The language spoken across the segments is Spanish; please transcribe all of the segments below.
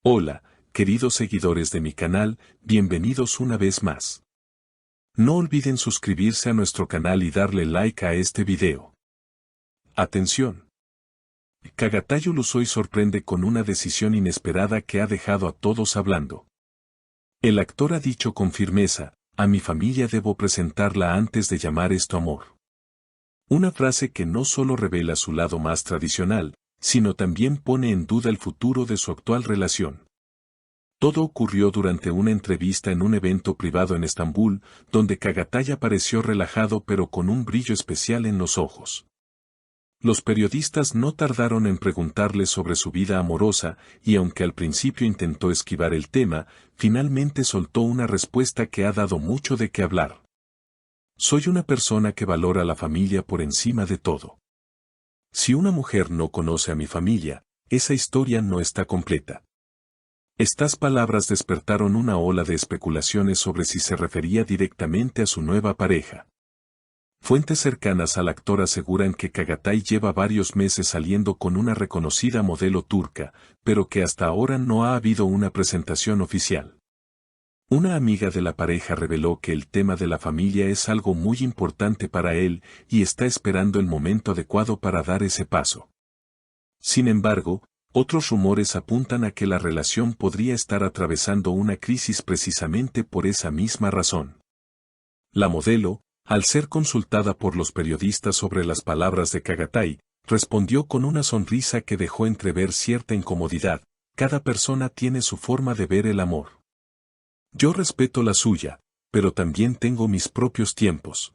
Hola, queridos seguidores de mi canal, bienvenidos una vez más. No olviden suscribirse a nuestro canal y darle like a este video. Atención. Cagatay Ulusoy sorprende con una decisión inesperada que ha dejado a todos hablando. El actor ha dicho con firmeza, a mi familia debo presentarla antes de llamar esto amor. Una frase que no solo revela su lado más tradicional, sino también pone en duda el futuro de su actual relación. Todo ocurrió durante una entrevista en un evento privado en Estambul, donde Cagatay apareció relajado pero con un brillo especial en los ojos. Los periodistas no tardaron en preguntarle sobre su vida amorosa, y aunque al principio intentó esquivar el tema, finalmente soltó una respuesta que ha dado mucho de qué hablar. Soy una persona que valora la familia por encima de todo. Si una mujer no conoce a mi familia, esa historia no está completa. Estas palabras despertaron una ola de especulaciones sobre si se refería directamente a su nueva pareja. Fuentes cercanas al actor aseguran que Cagatay lleva varios meses saliendo con una reconocida modelo turca, pero que hasta ahora no ha habido una presentación oficial. Una amiga de la pareja reveló que el tema de la familia es algo muy importante para él y está esperando el momento adecuado para dar ese paso. Sin embargo, otros rumores apuntan a que la relación podría estar atravesando una crisis precisamente por esa misma razón. La modelo, al ser consultada por los periodistas sobre las palabras de Cagatay, respondió con una sonrisa que dejó entrever cierta incomodidad. Cada persona tiene su forma de ver el amor. Yo respeto la suya, pero también tengo mis propios tiempos.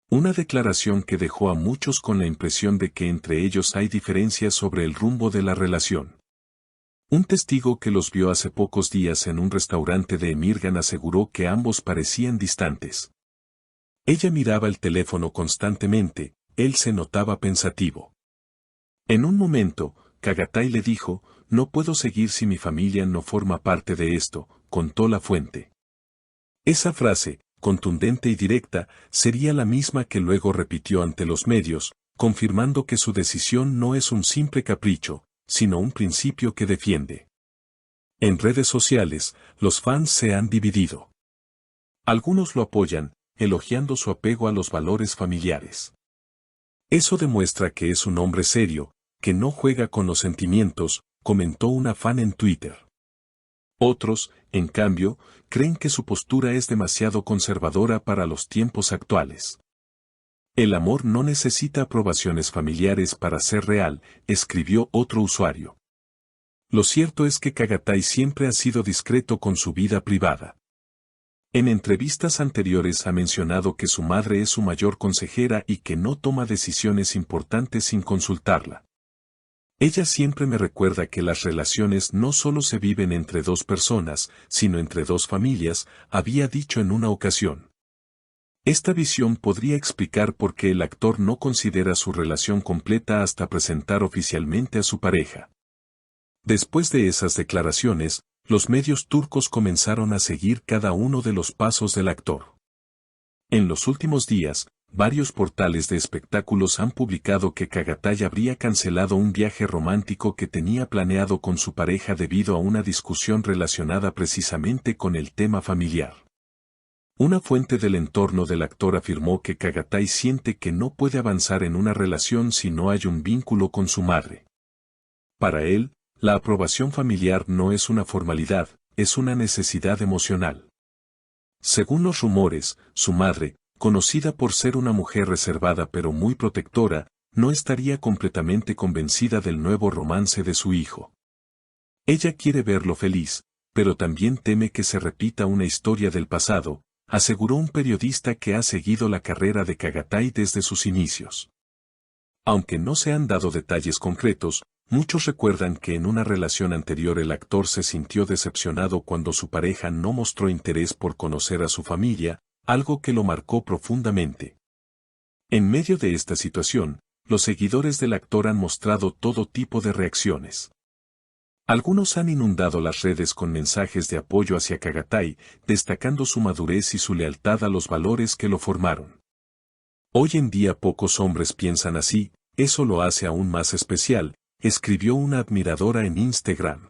Una declaración que dejó a muchos con la impresión de que entre ellos hay diferencias sobre el rumbo de la relación. Un testigo que los vio hace pocos días en un restaurante de Emirgan aseguró que ambos parecían distantes. Ella miraba el teléfono constantemente, él se notaba pensativo. En un momento, Cagatay le dijo, no puedo seguir si mi familia no forma parte de esto, contó la fuente. Esa frase, contundente y directa, sería la misma que luego repitió ante los medios, confirmando que su decisión no es un simple capricho, sino un principio que defiende. En redes sociales, los fans se han dividido. Algunos lo apoyan, elogiando su apego a los valores familiares. Eso demuestra que es un hombre serio, que no juega con los sentimientos, comentó una fan en Twitter. Otros, en cambio, creen que su postura es demasiado conservadora para los tiempos actuales. El amor no necesita aprobaciones familiares para ser real, escribió otro usuario. Lo cierto es que Cagatay siempre ha sido discreto con su vida privada. En entrevistas anteriores ha mencionado que su madre es su mayor consejera y que no toma decisiones importantes sin consultarla. Ella siempre me recuerda que las relaciones no solo se viven entre dos personas, sino entre dos familias, había dicho en una ocasión. Esta visión podría explicar por qué el actor no considera su relación completa hasta presentar oficialmente a su pareja. Después de esas declaraciones, los medios turcos comenzaron a seguir cada uno de los pasos del actor. En los últimos días, varios portales de espectáculos han publicado que Cagatay habría cancelado un viaje romántico que tenía planeado con su pareja debido a una discusión relacionada precisamente con el tema familiar. Una fuente del entorno del actor afirmó que Cagatay siente que no puede avanzar en una relación si no hay un vínculo con su madre. Para él, la aprobación familiar no es una formalidad, es una necesidad emocional. Según los rumores, su madre, conocida por ser una mujer reservada pero muy protectora, no estaría completamente convencida del nuevo romance de su hijo. Ella quiere verlo feliz, pero también teme que se repita una historia del pasado, aseguró un periodista que ha seguido la carrera de Cagatay desde sus inicios. Aunque no se han dado detalles concretos, muchos recuerdan que en una relación anterior el actor se sintió decepcionado cuando su pareja no mostró interés por conocer a su familia, algo que lo marcó profundamente. En medio de esta situación, los seguidores del actor han mostrado todo tipo de reacciones. Algunos han inundado las redes con mensajes de apoyo hacia Cagatay, destacando su madurez y su lealtad a los valores que lo formaron. Hoy en día pocos hombres piensan así, eso lo hace aún más especial, escribió una admiradora en Instagram.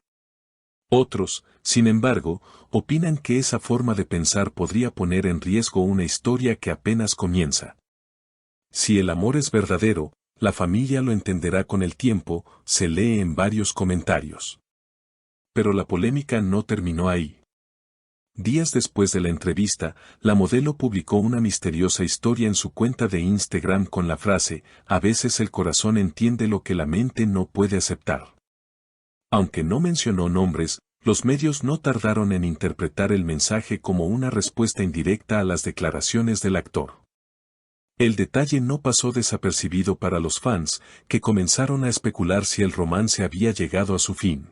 Otros, sin embargo, opinan que esa forma de pensar podría poner en riesgo una historia que apenas comienza. Si el amor es verdadero, la familia lo entenderá con el tiempo, se lee en varios comentarios. Pero la polémica no terminó ahí. Días después de la entrevista, la modelo publicó una misteriosa historia en su cuenta de Instagram con la frase: "A veces el corazón entiende lo que la mente no puede aceptar". Aunque no mencionó nombres, los medios no tardaron en interpretar el mensaje como una respuesta indirecta a las declaraciones del actor. El detalle no pasó desapercibido para los fans, que comenzaron a especular si el romance había llegado a su fin.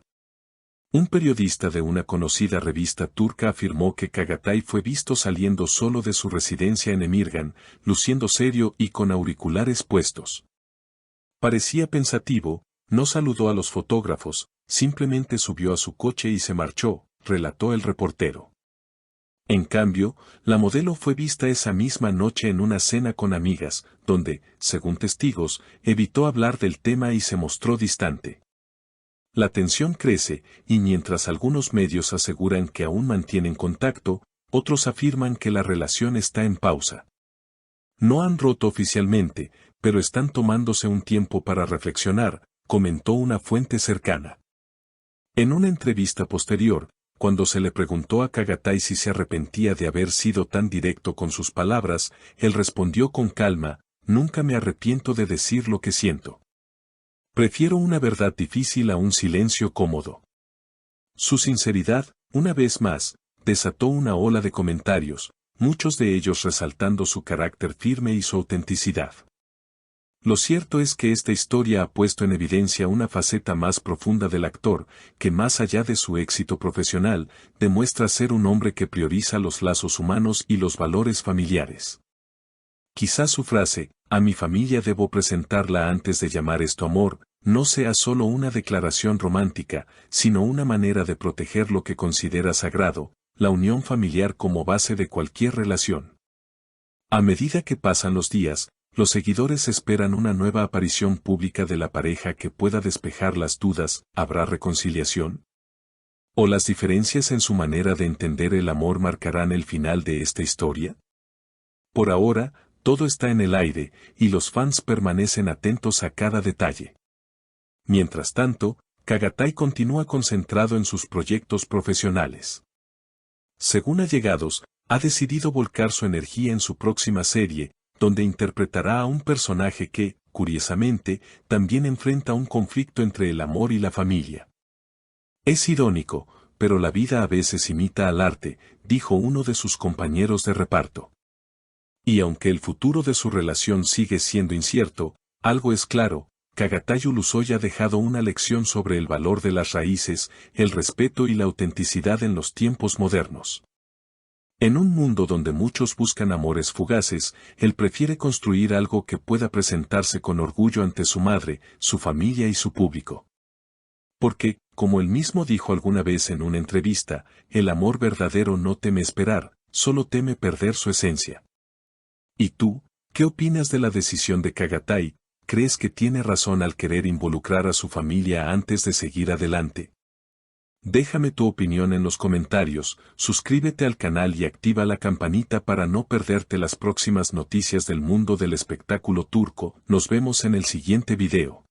Un periodista de una conocida revista turca afirmó que Çağatay fue visto saliendo solo de su residencia en Emirgan, luciendo serio y con auriculares puestos. Parecía pensativo, no saludó a los fotógrafos, simplemente subió a su coche y se marchó, relató el reportero. En cambio, la modelo fue vista esa misma noche en una cena con amigas, donde, según testigos, evitó hablar del tema y se mostró distante. La tensión crece, y mientras algunos medios aseguran que aún mantienen contacto, otros afirman que la relación está en pausa. No han roto oficialmente, pero están tomándose un tiempo para reflexionar, comentó una fuente cercana. En una entrevista posterior, cuando se le preguntó a Çağatay si se arrepentía de haber sido tan directo con sus palabras, él respondió con calma: "Nunca me arrepiento de decir lo que siento. Prefiero una verdad difícil a un silencio cómodo". Su sinceridad, una vez más, desató una ola de comentarios, muchos de ellos resaltando su carácter firme y su autenticidad. Lo cierto es que esta historia ha puesto en evidencia una faceta más profunda del actor, que más allá de su éxito profesional, demuestra ser un hombre que prioriza los lazos humanos y los valores familiares. Quizás su frase: "A mi familia debo presentarla antes de llamar esto amor", no sea solo una declaración romántica, sino una manera de proteger lo que considera sagrado, la unión familiar como base de cualquier relación. A medida que pasan los días, los seguidores esperan una nueva aparición pública de la pareja que pueda despejar las dudas. ¿Habrá reconciliación? ¿O las diferencias en su manera de entender el amor marcarán el final de esta historia? Por ahora, todo está en el aire, y los fans permanecen atentos a cada detalle. Mientras tanto, Çağatay continúa concentrado en sus proyectos profesionales. Según allegados, ha decidido volcar su energía en su próxima serie, donde interpretará a un personaje que, curiosamente, también enfrenta un conflicto entre el amor y la familia. Es irónico, pero la vida a veces imita al arte, dijo uno de sus compañeros de reparto. Y aunque el futuro de su relación sigue siendo incierto, algo es claro: Çağatay Ulusoy ha dejado una lección sobre el valor de las raíces, el respeto y la autenticidad en los tiempos modernos. En un mundo donde muchos buscan amores fugaces, él prefiere construir algo que pueda presentarse con orgullo ante su madre, su familia y su público. Porque, como él mismo dijo alguna vez en una entrevista, el amor verdadero no teme esperar, solo teme perder su esencia. ¿Y tú, qué opinas de la decisión de Çağatay? ¿Crees que tiene razón al querer involucrar a su familia antes de seguir adelante? Déjame tu opinión en los comentarios, suscríbete al canal y activa la campanita para no perderte las próximas noticias del mundo del espectáculo turco. Nos vemos en el siguiente video.